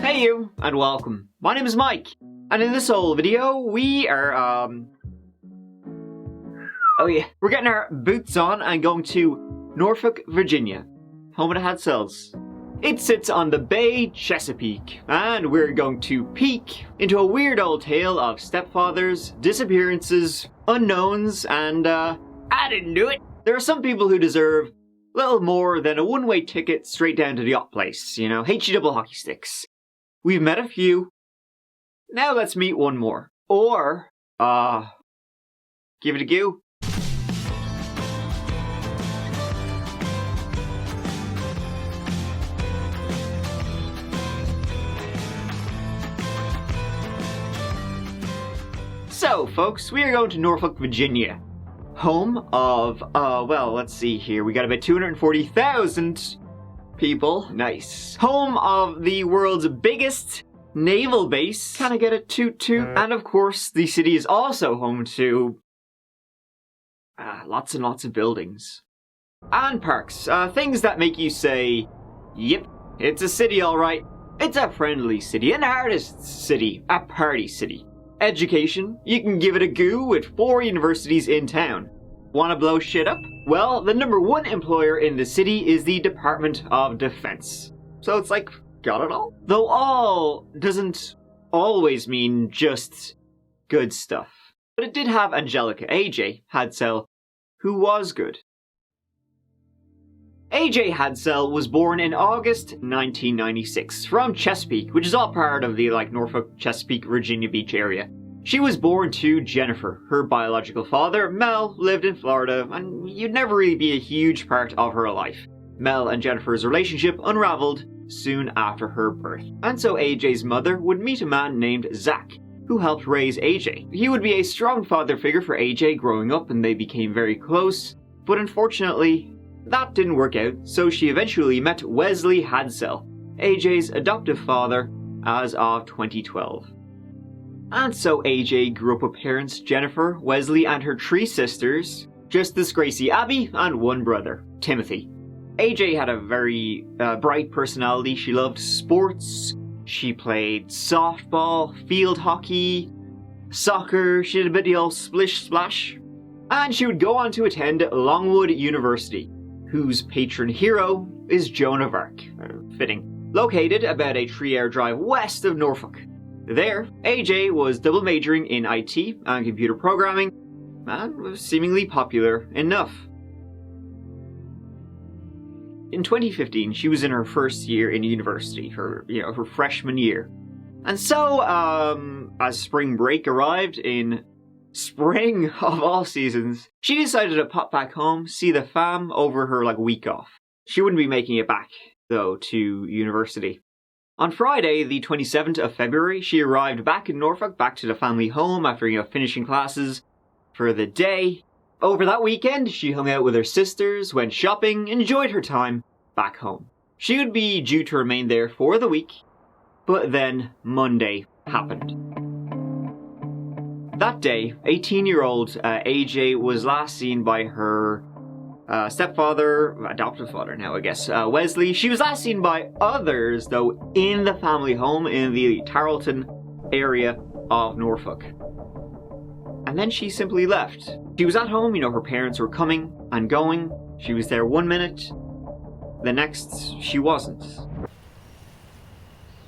Hey you, and welcome. My name is Mike, and in this whole video, we are, we're getting our boots on and going to Norfolk, Virginia, home of the Hadsells. It sits on the Bay Chesapeake, and we're going to peek into a weird old tale of stepfathers, disappearances, unknowns, and, I didn't do it. There are some people who deserve little more than a one-way ticket straight down to the yacht place, you know, HE double hockey sticks. We've met a few. Now let's meet one more. Or, give it a go. So, folks, we are going to Norfolk, Virginia. Home of, well, let's see here. We got about 240,000 people. Nice. Home of the world's biggest naval base. Can I get a toot-toot? And of course, the city is also home to lots and lots of buildings. And parks. Things that make you say, yep, it's a city alright. It's a friendly city, an artist city, a party city. Education, you can give it a go with 4 universities in town. Wanna blow shit up? Well, the #1 employer in the city is the Department of Defense. So it's like, got it all? Though all doesn't always mean just good stuff. But it did have Angelica, AJ Hadsell, who was good. AJ Hadsell was born in August 1996 from Chesapeake, which is all part of the Norfolk, Chesapeake, Virginia Beach area. She was born to Jennifer. Her biological father, Mel, lived in Florida, and you'd never really be a huge part of her life. Mel and Jennifer's relationship unraveled soon after her birth. And so AJ's mother would meet a man named Zach, who helped raise AJ. He would be a strong father figure for AJ growing up, and they became very close, but unfortunately, that didn't work out, so she eventually met Wesley Hadsell, AJ's adoptive father, as of 2012. And so AJ grew up with parents Jennifer, Wesley, and her 3 sisters, Justice Gracie Abby, and 1 brother, Timothy. AJ had a very bright personality. She loved sports. She played softball, field hockey, soccer. She did a bit of the old splish splash. And she would go on to attend Longwood University, whose patron hero is Joan of Arc, fitting, located about a 3-hour drive west of Norfolk. There, AJ was double majoring in IT and computer programming, and was seemingly popular enough. In 2015, she was in her first year in university, her freshman year. And so, as spring break arrived in spring of all seasons, she decided to pop back home, see the fam over her week off. She wouldn't be making it back, though, to university. On Friday, the 27th of February, she arrived back in Norfolk, back to the family home after, finishing classes for the day. Over that weekend, she hung out with her sisters, went shopping, enjoyed her time back home. She would be due to remain there for the week, but then Monday happened. That day, 18-year-old AJ was last seen by her stepfather, adoptive father now I guess, Wesley. She was last seen by others, though, in the family home in the Tarleton area of Norfolk. And then she simply left. She was at home, her parents were coming and going. She was there 1 minute, the next she wasn't.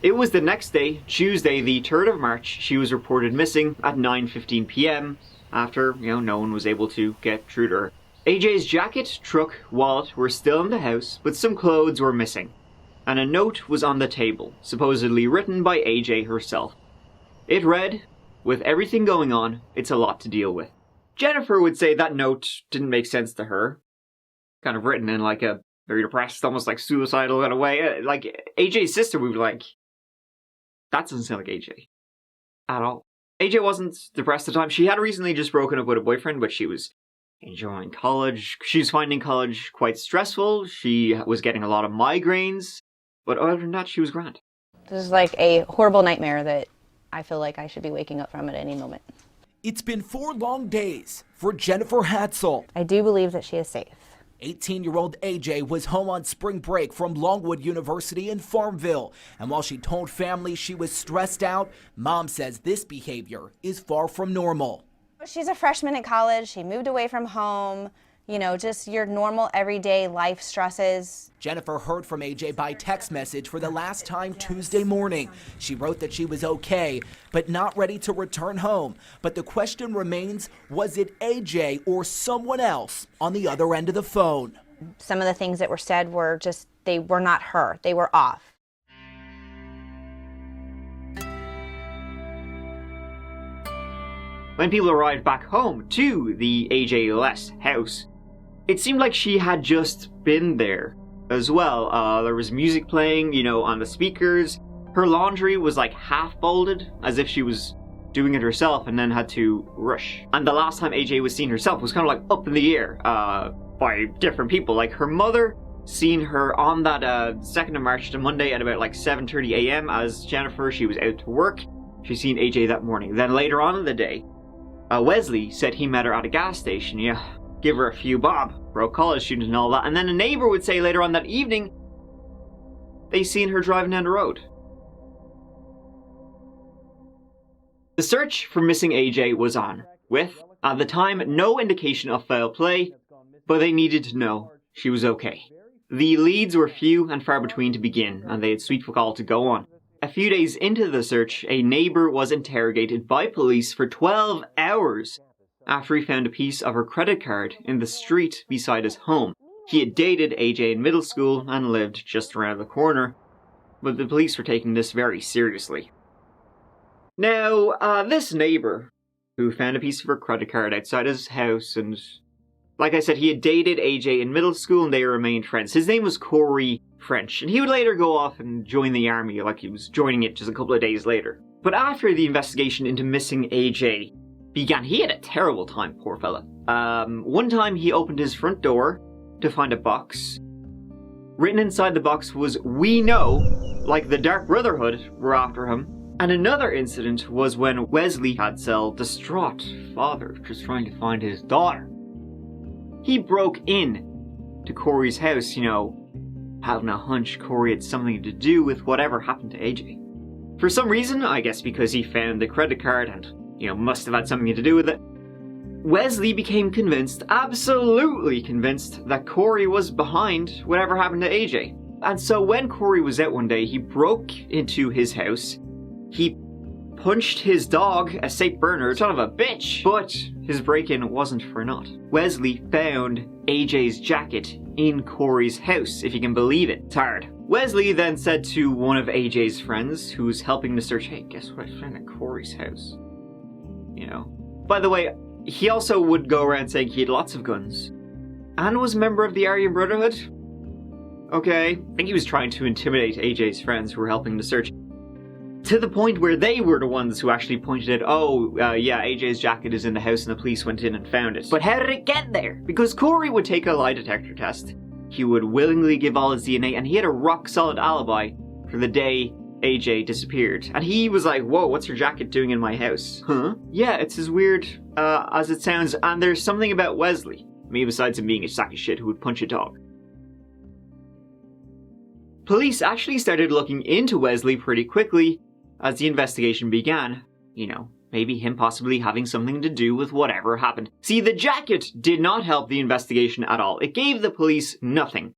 It was the next day, Tuesday the 3rd of March, she was reported missing at 9:15 p.m. after, no one was able to get through to her. AJ's jacket, truck, wallet were still in the house, but some clothes were missing. And a note was on the table, supposedly written by AJ herself. It read, "With everything going on, it's a lot to deal with." Jennifer would say that note didn't make sense to her. Kind of written in a very depressed, almost suicidal kind of way. AJ's sister would be like, that doesn't sound like AJ. At all. AJ wasn't depressed at the time. She had recently just broken up with a boyfriend, but she was enjoying college. She was finding college quite stressful. She was getting a lot of migraines. But other than that, she was grand. This is a horrible nightmare that I feel like I should be waking up from at any moment. It's been 4 long days for Jennifer Hadsell. I do believe that she is safe. 18-year-old AJ was home on spring break from Longwood University in Farmville, and while she told family she was stressed out, Mom says this behavior is far from normal. She's a freshman in college. She moved away from home. You know, just your normal everyday life stresses. Jennifer heard from AJ by text message for the last time Tuesday morning. She wrote that she was okay, but not ready to return home. But the question remains, was it AJ or someone else on the other end of the phone? Some of the things that were said were just, they were not her. They were off. When people arrived back home to the AJ Les house, it seemed like she had just been there as well. There was music playing, you know, on the speakers. Her laundry was like half folded, as if she was doing it herself and then had to rush. And the last time AJ was seen herself was kind of like up in the air by different people. Like her mother seen her on that 2nd of March to Monday at about like 7:30 a.m. as Jennifer, she was out to work. She seen AJ that morning. Then later on in the day, Wesley said he met her at a gas station. Yeah, give her a few bob for a college student and all that. And then a neighbor would say later on that evening, they seen her driving down the road. The search for missing AJ was on, with, at the time, no indication of foul play, but they needed to know she was okay. The leads were few and far between to begin, and they had sweet fuck all to go on. A few days into the search, a neighbour was interrogated by police for 12 hours after he found a piece of her credit card in the street beside his home. He had dated AJ in middle school and lived just around the corner, but the police were taking this very seriously. Now, this neighbour, who found a piece of her credit card outside his house, and like I said, he had dated AJ in middle school and they remained friends. His name was Corey French, and he would later go off and join the army, like he was joining it just a couple of days later. But after the investigation into missing AJ began, he had a terrible time, poor fella. One time he opened his front door to find a box. Written inside the box was, "We know," like the Dark Brotherhood were after him. And another incident was when Wesley Hadsell, distraught father just trying to find his daughter, he broke in to Corey's house, you know, having a hunch Corey had something to do with whatever happened to AJ. For some reason, I guess because he found the credit card and, you know, must have had something to do with it, Wesley became convinced, absolutely convinced, that Corey was behind whatever happened to AJ. And so when Corey was out one day, he broke into his house, he punched his dog, a St. Bernard, son of a bitch, but his break-in wasn't for naught. Wesley found AJ's jacket in Corey's house, if you can believe it. It's hard. Wesley then said to one of AJ's friends, who was helping to search, "Hey, guess what I found at Corey's house?" You know. By the way, he also would go around saying he had lots of guns, and was a member of the Aryan Brotherhood. Okay, I think he was trying to intimidate AJ's friends who were helping to search, to the point where they were the ones who actually pointed out, yeah, AJ's jacket is in the house and the police went in and found it. But how did it get there? Because Corey would take a lie detector test, he would willingly give all his DNA, and he had a rock-solid alibi for the day AJ disappeared. And he was like, "Whoa, what's your jacket doing in my house?" Huh? Yeah, it's as weird as it sounds, and there's something about Wesley, me besides him being a sack of shit who would punch a dog. Police actually started looking into Wesley pretty quickly as the investigation began. You know, maybe him possibly having something to do with whatever happened. See, the jacket did not help the investigation at all. It gave the police nothing.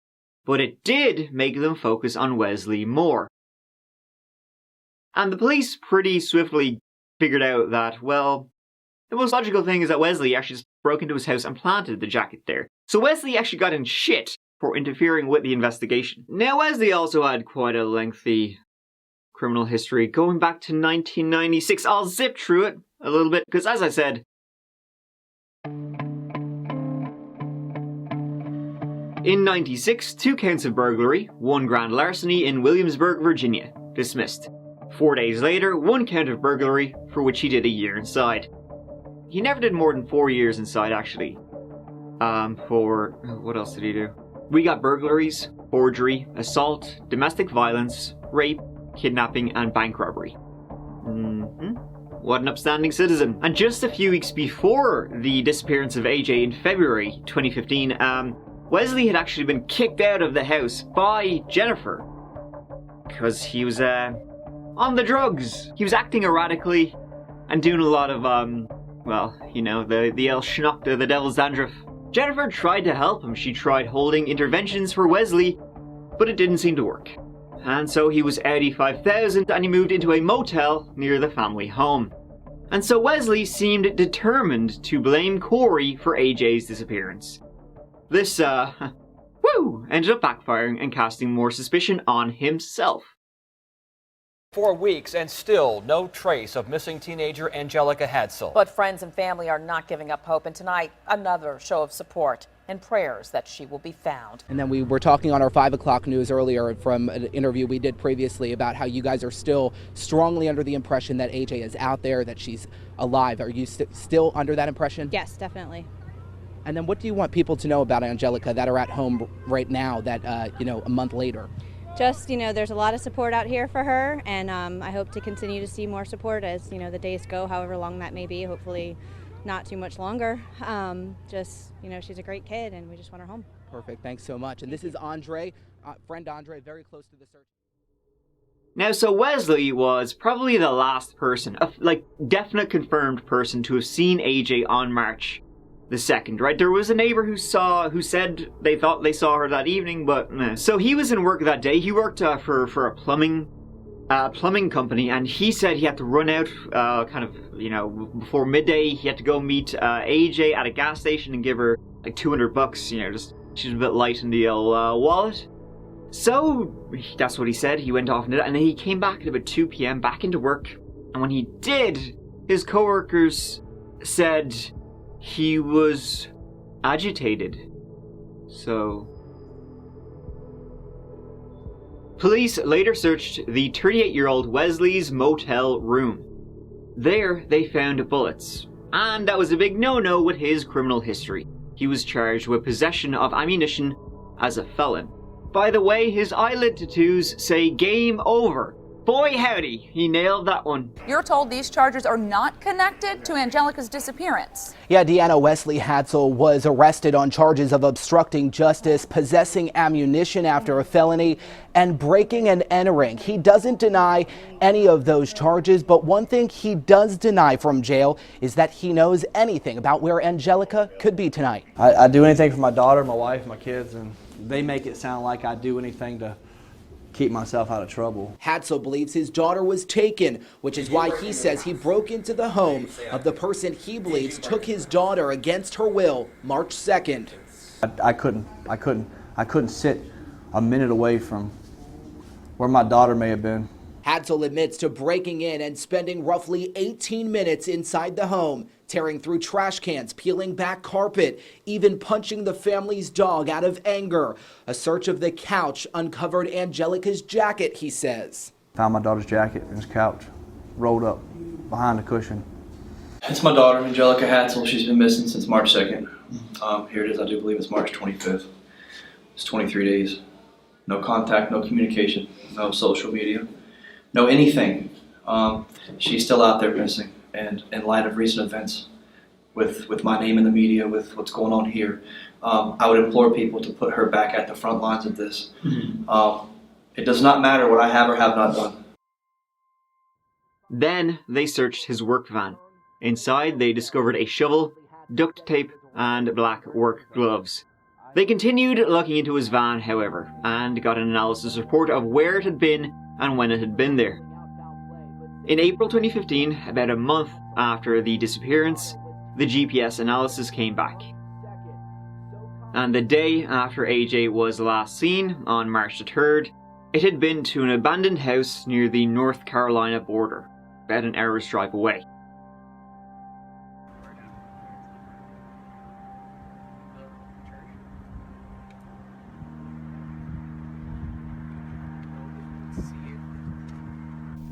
But it did make them focus on Wesley more. And the police pretty swiftly figured out that, well, the most logical thing is that Wesley actually just broke into his house and planted the jacket there. So Wesley actually got in shit for interfering with the investigation. Now, Wesley also had quite a lengthy criminal history going back to 1996. I'll zip through it a little bit because, as I said, in 96, 2 counts of burglary, 1 grand larceny in Williamsburg, Virginia, dismissed. 4 days later, 1 count of burglary, for which he did a year inside. He never did more than 4 years inside, actually. What else did he do? We got burglaries, forgery, assault, domestic violence, rape, kidnapping, and bank robbery. What an upstanding citizen. And just a few weeks before the disappearance of AJ in February 2015, Wesley had actually been kicked out of the house by Jennifer because he was on the drugs. He was acting erratically and doing a lot of well, you know, the El Schnock, the devil's dandruff. Jennifer tried to help him. She tried holding interventions for Wesley, but it didn't seem to work. And so he was outie 5,000 and he moved into a motel near the family home. And so Wesley seemed determined to blame Corey for AJ's disappearance. This, ended up backfiring and casting more suspicion on himself. 4 weeks and still no trace of missing teenager Angelica Hadsell. But friends and family are not giving up hope, and tonight another show of support and prayers that she will be found. And then we were talking on our 5 o'clock news earlier from an interview we did previously about how you guys are still strongly under the impression that AJ is out there, that she's alive. Are you still under that impression? Yes, definitely. And then what do you want people to know about Angelica that are at home right now that, a month later? Just, there's a lot of support out here for her, and I hope to continue to see more support as, the days go, however long that may be, hopefully not too much longer. She's a great kid, and we just want her home. Perfect. Thanks so much. And this is Andre, friend Andre, very close to the search. Now, so Wesley was probably the last person, definite confirmed person to have seen AJ on March the 2nd, right? There was a neighbor who said they thought they saw her that evening, but meh. So he was in work that day. He worked for a plumbing company, and he said he had to run out before midday. He had to go meet AJ at a gas station and give her like $200, just she's a bit light in the wallet. So that's what he said. He went off and did it, and then he came back at about 2 p.m. back into work, and when he did, his coworkers said he was agitated. So police later searched the 38-year-old Wesley's motel room. There they found bullets, and that was a big no-no with his criminal history. He was charged with possession of ammunition as a felon. By the way, his eyelid tattoos say game over. Boy howdy, he nailed that one. You're told these charges are not connected to Angelica's disappearance. Yeah, Deanna, Wesley Hadsell was arrested on charges of obstructing justice, possessing ammunition after a felony, and breaking and entering. He doesn't deny any of those charges, but one thing he does deny from jail is that he knows anything about where Angelica could be tonight. I do anything for my daughter, my wife, my kids, and they make it sound like I do anything to keep myself out of trouble. Hadsell believes his daughter was taken, which is why he says he broke into the home of the person he believes took his daughter against her will March 2nd. I couldn't sit a minute away from where my daughter may have been. Hadsell admits to breaking in and spending roughly 18 minutes inside the home, tearing through trash cans, peeling back carpet, even punching the family's dog out of anger. A search of the couch uncovered Angelica's jacket, he says. Found my daughter's jacket in his couch, rolled up behind the cushion. It's my daughter, Angelica Hadsell. She's been missing since March 2nd. Here it is, I do believe it's March 25th. It's 23 days. No contact, no communication, no social media, no anything. She's still out there missing. And in light of recent events, with my name in the media, with what's going on here, I would implore people to put her back at the front lines of this. It does not matter what I have or have not done. Then they searched his work van. Inside, they discovered a shovel, duct tape, and black work gloves. They continued looking into his van, however, and got an analysis report of where it had been and when it had been there. In April 2015, about a month after the disappearance, the GPS analysis came back. And the day after AJ was last seen, on March the 3rd, it had been to an abandoned house near the North Carolina border, about an hour's drive away.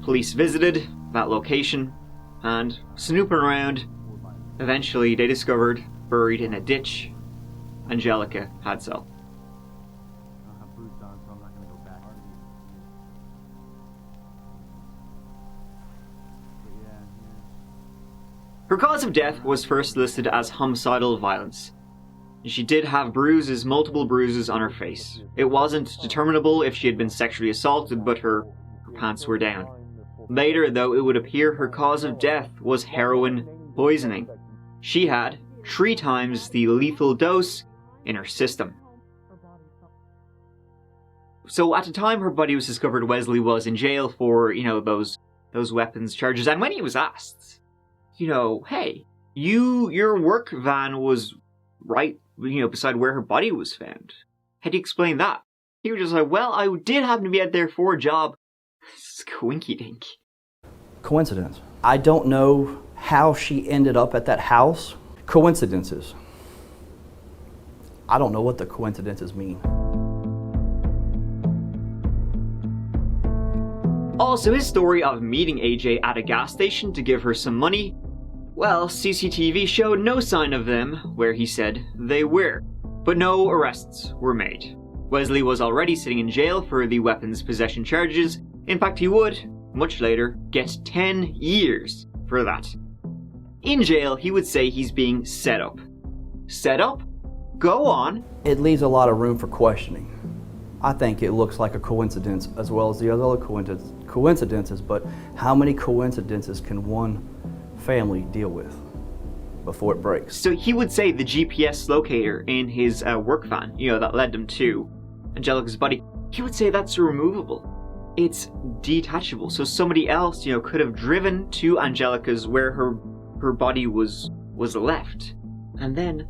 Police visited that location, and snooping around, eventually they discovered, buried in a ditch, Angelica Hadsell. Her cause of death was first listed as homicidal violence. She did have bruises, multiple bruises on her face. It wasn't determinable if she had been sexually assaulted, but her pants were down. Later, though, it would appear her cause of death was heroin poisoning. She had 3 times the lethal dose in her system. So at the time her body was discovered, Wesley was in jail for, those weapons charges. And when he was asked, hey, your work van was right, beside where her body was found. How do you explain that? He was just like, well, I did happen to be out there for a job. Squinky dink. Coincidence. I don't know how she ended up at that house. Coincidences. I don't know what the coincidences mean. Also, his story of meeting AJ at a gas station to give her some money, well, CCTV showed no sign of them where he said they were, but no arrests were made. Wesley was already sitting in jail for the weapons possession charges. In fact, he would, much later, get 10 years for that. In jail, he would say he's being set up. Set up? Go on. It leaves a lot of room for questioning. I think it looks like a coincidence as well as the other coincidences, but how many coincidences can one family deal with before it breaks? So he would say the GPS locator in his work van, that led them to Angelica's body, he would say that's removable. It's detachable. So somebody else, could have driven to Angelica's where her body was left, and then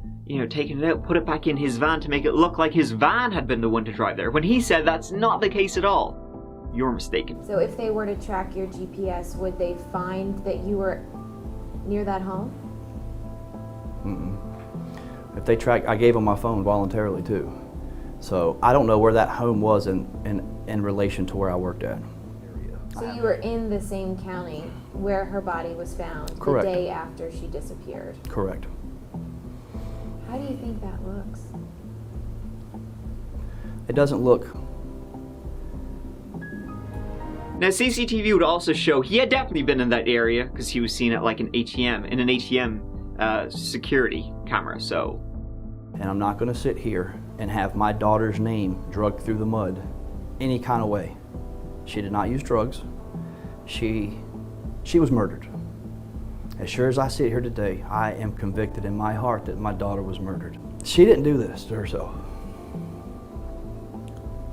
taken it out, put it back in his van to make it look like his van had been the one to drive there, when he said that's not the case at all. You're mistaken. So if they were to track your GPS, would they find that you were near that home? If they track, I gave them my phone voluntarily too. So I don't know where that home was in relation to where I worked at. So you were in the same county where her body was found. Correct. The day after she disappeared. Correct. How do you think that looks? It doesn't look. Now, CCTV would also show he had definitely been in that area because he was seen at like an ATM, in an ATM security camera, so. And I'm not gonna sit here and have my daughter's name dragged through the mud any kind of way. She did not use drugs. She was murdered. As sure as I sit here today, I am convicted in my heart that my daughter was murdered. She didn't do this to herself.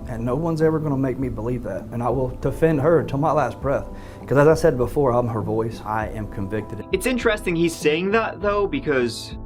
And no one's ever gonna make me believe that. And I will defend her until my last breath. Because as I said before, I'm her voice. I am convicted. It's interesting he's saying that though, because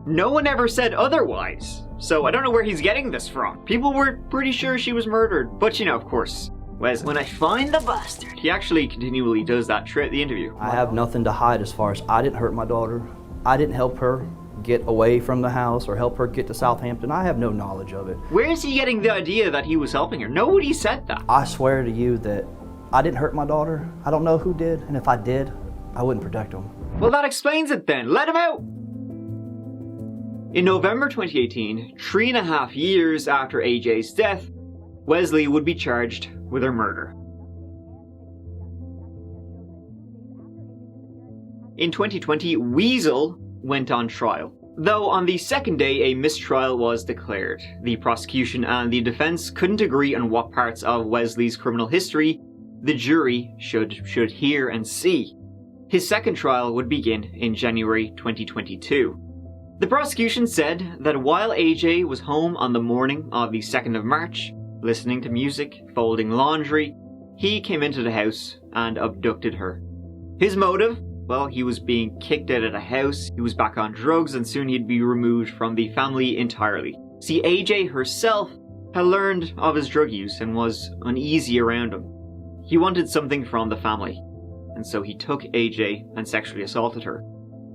no one ever said otherwise. So I don't know where he's getting this from. People were pretty sure she was murdered. But of course, Wes, when I find the bastard, he actually continually does that throughout the interview. I have nothing to hide as far as I didn't hurt my daughter. I didn't help her get away from the house or help her get to Southampton. I have no knowledge of it. Where is he getting the idea that he was helping her? Nobody said that. I swear to you that I didn't hurt my daughter. I don't know who did, and if I did, I wouldn't protect them. Well, that explains it then. Let him out! In November 2018, 3.5 years after AJ's death, Wesley would be charged with her murder. In 2020, Weasel went on trial. Though on the second day a mistrial was declared. The prosecution and the defense couldn't agree on what parts of Wesley's criminal history the jury should hear and see. His second trial would begin in January 2022. The prosecution said that while AJ was home on the morning of the 2nd of March, listening to music, folding laundry, he came into the house and abducted her. His motive? Well, he was being kicked out of the house, he was back on drugs, and soon he'd be removed from the family entirely. See, AJ herself had learned of his drug use and was uneasy around him. He wanted something from the family, and so he took AJ and sexually assaulted her.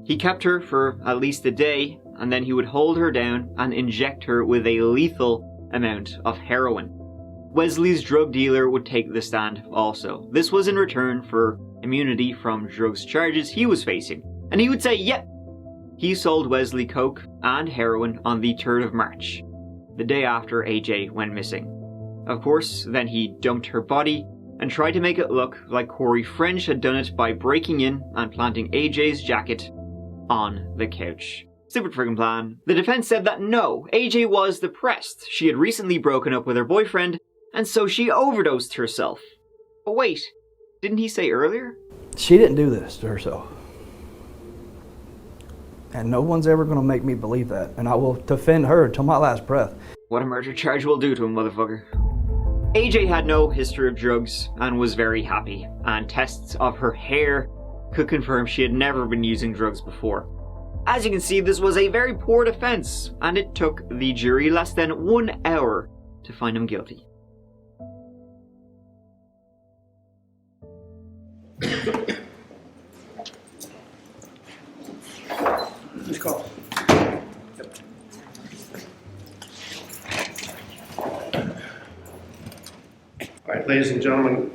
He kept her for at least a day, and then he would hold her down and inject her with a lethal amount of heroin. Wesley's drug dealer would take the stand also. This was in return for immunity from drugs charges he was facing. And he would say, yep, he sold Wesley coke and heroin on the 3rd of March, the day after AJ went missing. Of course, then he dumped her body and tried to make it look like Corey French had done it by breaking in and planting AJ's jacket on the couch. Stupid friggin' plan. The defense said that no, AJ was depressed. She had recently broken up with her boyfriend, and so she overdosed herself. But wait, didn't he say earlier? She didn't do this to herself. And no one's ever going to make me believe that. And I will defend her until my last breath. What a murder charge will do to him, motherfucker. AJ had no history of drugs and was very happy, and tests of her hair could confirm she had never been using drugs before. As you can see, this was a very poor defense, and it took the jury less than 1 hour to find him guilty. Let's go. All right, ladies and gentlemen,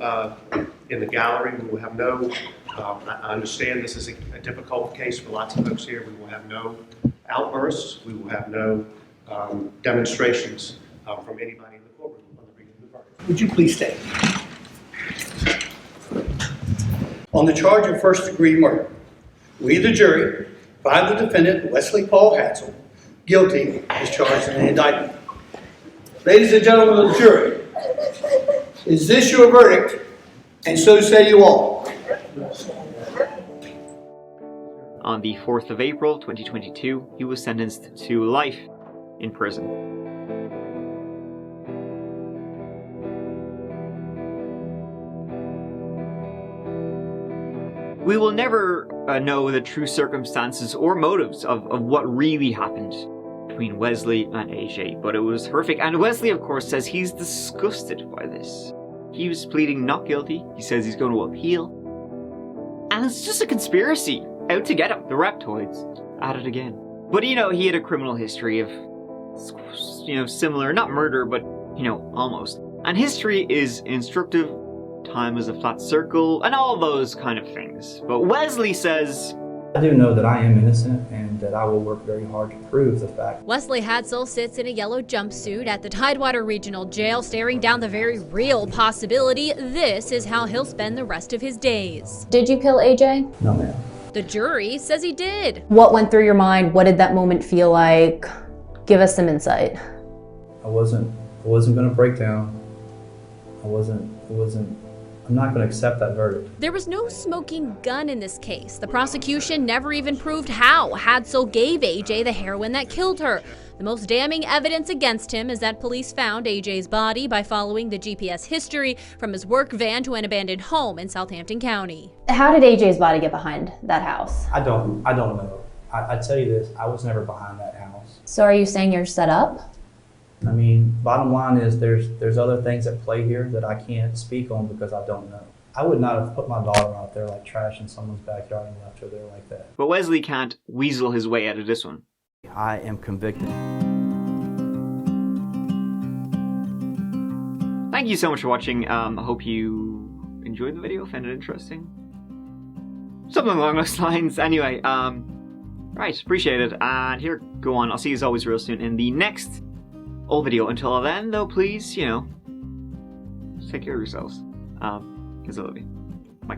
in the gallery, we will have no, I understand this is a difficult case for lots of folks here. We will have no outbursts. We will have no demonstrations from anybody in the courtroom on the reading of the verdict. Would you please stand? On the charge of first-degree murder, we, the jury, find the defendant, Wesley Paul Hadsell, guilty as charged in the indictment. Ladies and gentlemen of the jury, is this your verdict, and so say you all? On the 4th of April, 2022, he was sentenced to life in prison. We will never know the true circumstances or motives of what really happened between Wesley and AJ, but it was horrific. And Wesley, of course, says he's disgusted by this. He was pleading not guilty. He says he's going to appeal. And it's just a conspiracy out to get him. The Reptoids at it again. But, you know, he had a criminal history of, you know, similar, not murder, but, you know, almost. And history is instructive. Time is a flat circle, and all those kind of things. But Wesley says, I do know that I am innocent and that I will work very hard to prove the fact. Wesley Hadsell sits in a yellow jumpsuit at the Tidewater Regional Jail, staring down the very real possibility this is how he'll spend the rest of his days. Did you kill AJ? No, ma'am. The jury says he did. What went through your mind? What did that moment feel like? Give us some insight. I wasn't going to break down. I'm not going to accept that verdict. There was no smoking gun in this case. The prosecution never even proved how Hadsell gave AJ the heroin that killed her. The most damning evidence against him is that police found AJ's body by following the GPS history from his work van to an abandoned home in Southampton County. How did AJ's body get behind that house? I don't know. I tell you this, I was never behind that house. So are you saying you're set up? I mean, bottom line is there's other things at play here that I can't speak on because I don't know. I would not have put my daughter out there like trash in someone's backyard and left her there like that. but Wesley can't weasel his way out of this one. I am convicted. Thank you so much for watching. I hope you enjoyed the video, found it interesting. Something along those lines. Anyway, right, appreciate it. And here, go on. I'll see you as always real soon in the next old video. Until then, though, please, you know, take care of yourselves. Because I love you. Bye.